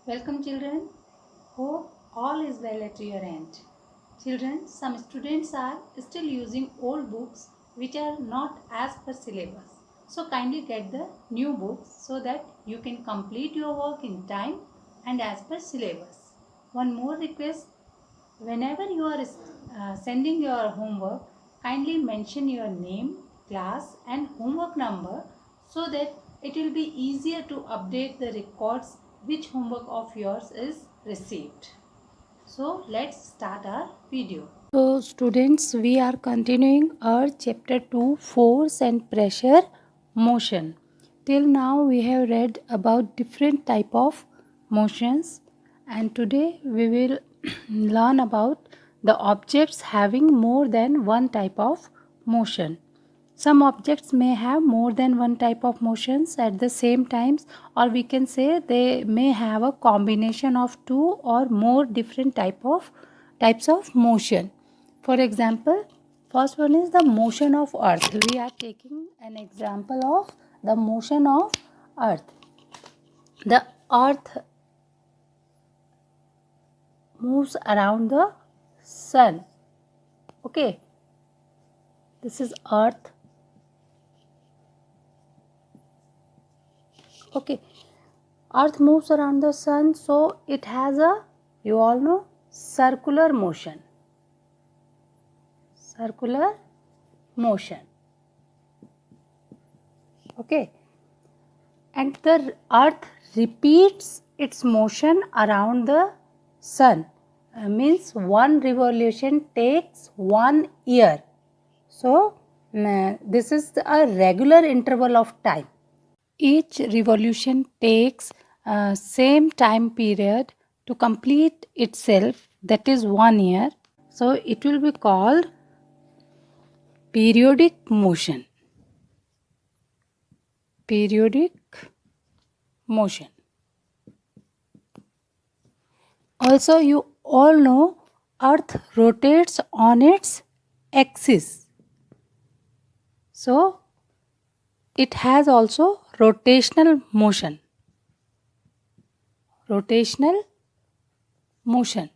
Welcome children. Hope all is well at your end. Children, some students are still using old books which are not as per syllabus. So kindly get the new books so that you can complete your work in time and as per syllabus. One more request, whenever you are sending your homework, kindly mention your name, class and homework number so that it will be easier to update the records which homework of yours is received. So let's start our video. So students, we are continuing our chapter 2, force and pressure motion. Till now we have read about different type of motions, and today we will learn about the objects having more than one type of motion. Some objects may have more than one type of motions at the same times, or we can say they may have a combination of two or more different types of motion. For example, first one is the motion of earth. We are taking an example of the motion of earth. The earth moves around the sun. Okay, this is earth. Okay, earth moves around the sun, so it has a, you all know, circular motion. Circular motion. Okay, and the earth repeats its motion around the sun. Means one revolution takes 1 year. So this is a regular interval of time. Each revolution takes same time period to complete itself, that is 1 year. So it will be called periodic motion. Periodic motion. Also, you all know earth rotates on its axis. So it has also rotational motion. Rotational motion.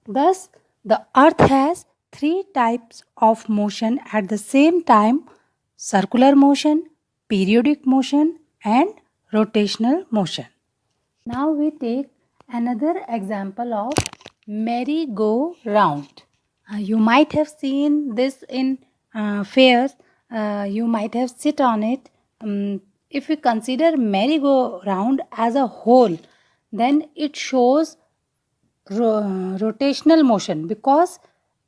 Thus, the earth has three types of motion at the same time: circular motion, periodic motion, and rotational motion. Now we take another example of merry-go-round. You might have seen this in fairs. You might have sit on it. If we consider merry-go-round as a whole, then it shows rotational motion because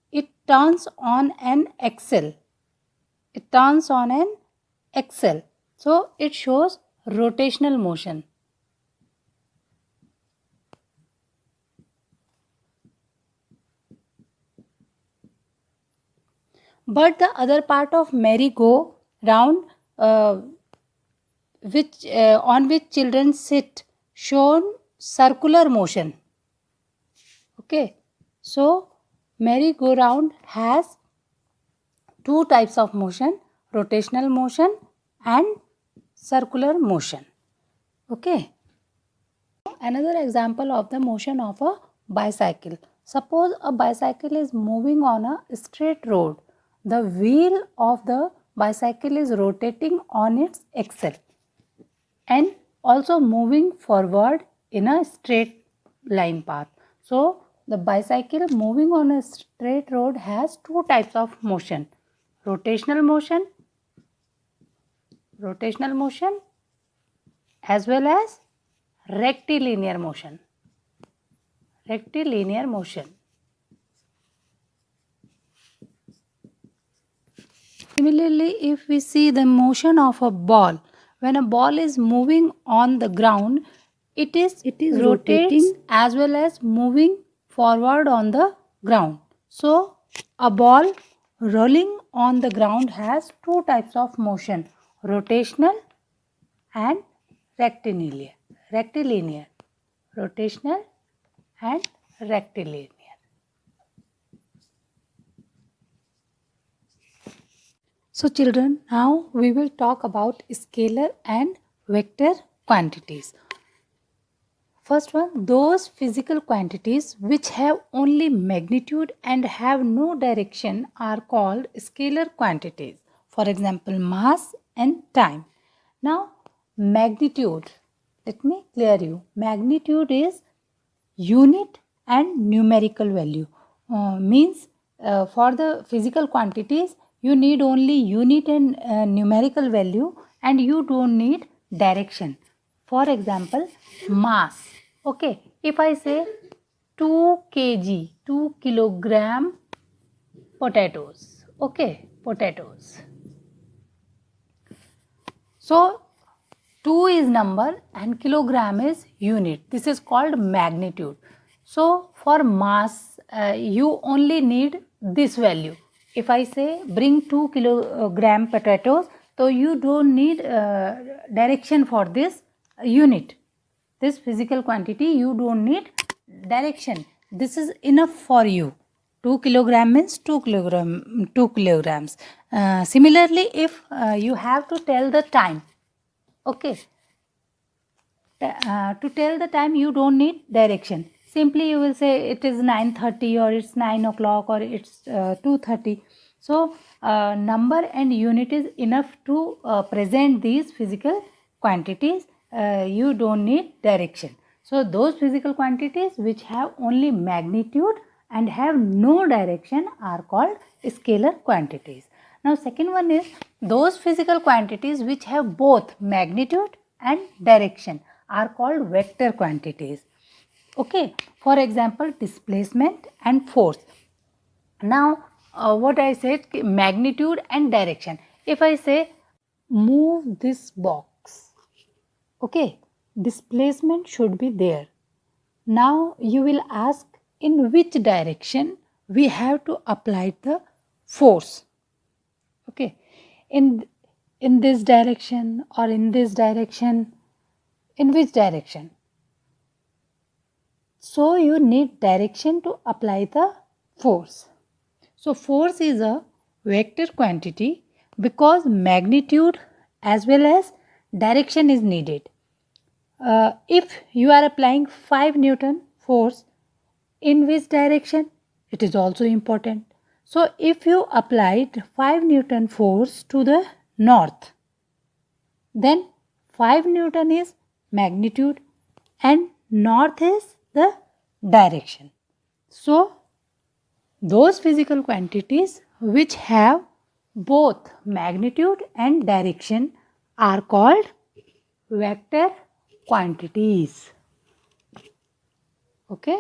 it turns on an axle. It turns on an axle. So it shows rotational motion. But the other part of merry-go-round, which on which children sit, shown circular motion. Okay, so merry-go-round has two types of motion: rotational motion and circular motion. Okay. Another example of the motion of a bicycle. Suppose a bicycle is moving on a straight road. The wheel of the bicycle is rotating on its axle and also moving forward in a straight line path. So the bicycle moving on a straight road has two types of motion: rotational motion as well as rectilinear motion. Rectilinear motion. Similarly, if we see the motion of a ball, when a ball is moving on the ground, it is rotating as well as moving forward on the ground. So, a ball rolling on the ground has two types of motion: rotational and rectilinear. Rectilinear. Rotational and rectilinear. So children, now we will talk about scalar and vector quantities. First one, those physical quantities which have only magnitude and have no direction are called scalar quantities. For example, mass and time. Now, magnitude, let me clear you. Magnitude is unit and numerical value. Means for the physical quantities, you need only unit and numerical value, and you don't need direction. For example, mass. Okay, if I say 2 kg, 2 kilogram potatoes. Okay, potatoes. So 2 is number and kilogram is unit. This is called magnitude. So for mass, you only need this value. If I say bring 2 kilogram potatoes, so you don't need direction for this unit. This physical quantity, you don't need direction. This is enough for you. 2 kilogram means 2 kilograms. Similarly, if you have to tell the time, okay, to tell the time you don't need direction. Simply you will say it is 9:30 or it's 9 o'clock or it's 2:30. So number and unit is enough to present these physical quantities. You don't need direction. So those physical quantities which have only magnitude and have no direction are called scalar quantities. Now second one is those physical quantities which have both magnitude and direction are called vector quantities. Okay, for example, displacement and force. Now what I said, magnitude and direction. If I say move this box, okay, displacement should be there. Now you will ask in which direction we have to apply the force. Okay, in this direction or in this direction, in which direction? So you need direction to apply the force. So force is a vector quantity because magnitude as well as direction is needed. If you are applying 5 Newton force, in which direction? It is also important. So if you applied 5 Newton force to the north, then 5 Newton is magnitude and north is the direction. So those physical quantities which have both magnitude and direction are called vector quantities. Okay.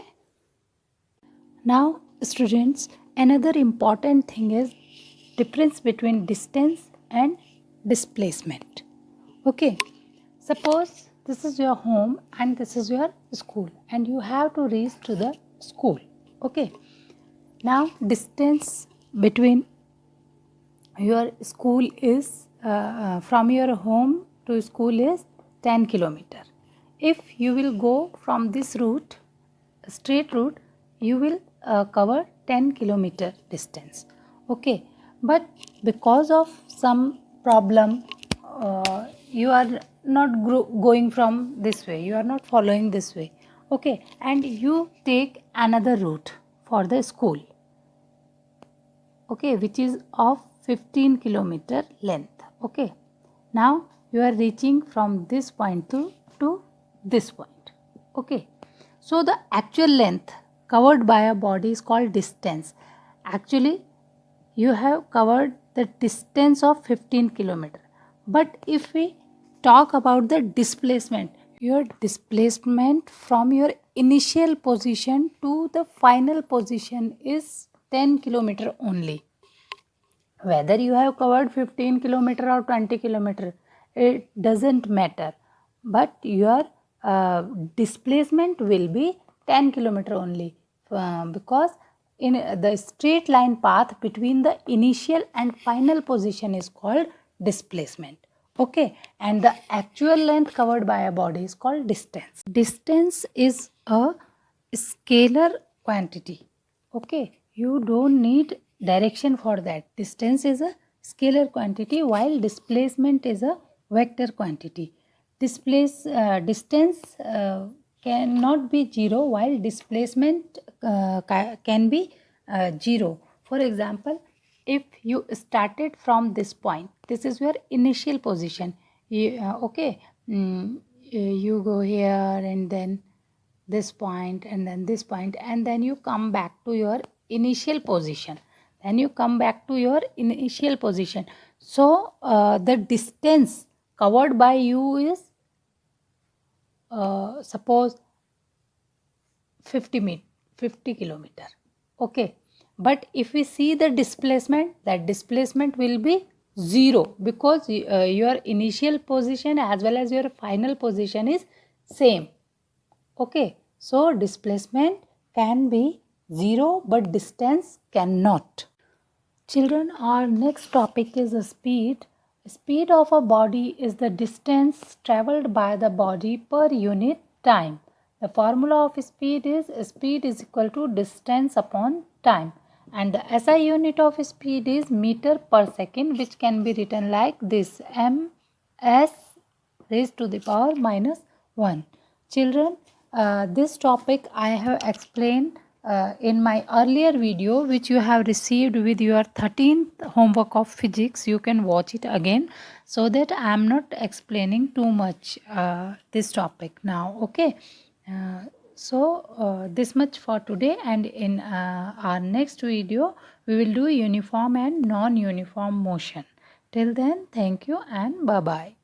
Now students, another important thing is difference between distance and displacement. Okay, suppose this is your home and this is your school and you have to reach to the school. Okay, now distance between your school is from your home to school is 10 kilometer. If you will go from this route, straight route, you will cover 10 kilometer distance. Okay, but because of some problem, you are not going from this way, you are not following this way. Okay, and you take another route for the school. Okay, which is of 15 kilometer length. Okay, now you are reaching from this point to this point. Okay, so the actual length covered by a body is called distance. Actually you have covered the distance of 15 kilometer. But if we talk about the displacement, your displacement from your initial position to the final position is 10 kilometer only. Whether you have covered 15 kilometer or 20 kilometer, it doesn't matter. But your displacement will be 10 kilometer only because in the straight line path between the initial and final position is called displacement. Okay, and the actual length covered by a body is called distance. Distance is a scalar quantity. Okay, you don't need direction for that. Distance is a scalar quantity while displacement is a vector quantity. distance cannot be 0 while displacement can be 0. For example, if you started from this point, this is your initial position. Okay, you go here and then this point and then this point, and then you come back to your initial position. Then you come back to your initial position. So the distance covered by you is suppose 50 kilometer. Okay, but if we see the displacement, that displacement will be 0 because your initial position as well as your final position is same. Okay, so displacement can be 0 but distance cannot. Children, our next topic is the speed. Speed of a body is the distance traveled by the body per unit time. The formula of speed is equal to distance upon time, and the SI unit of speed is meter per second, which can be written like this: ms raised to the power minus 1. Children, this topic I have explained in my earlier video, which you have received with your 13th homework of physics. You can watch it again, so that I am not explaining too much this topic now. Okay, so this much for today, and in our next video we will do uniform and non-uniform motion. Till then, thank you and bye bye.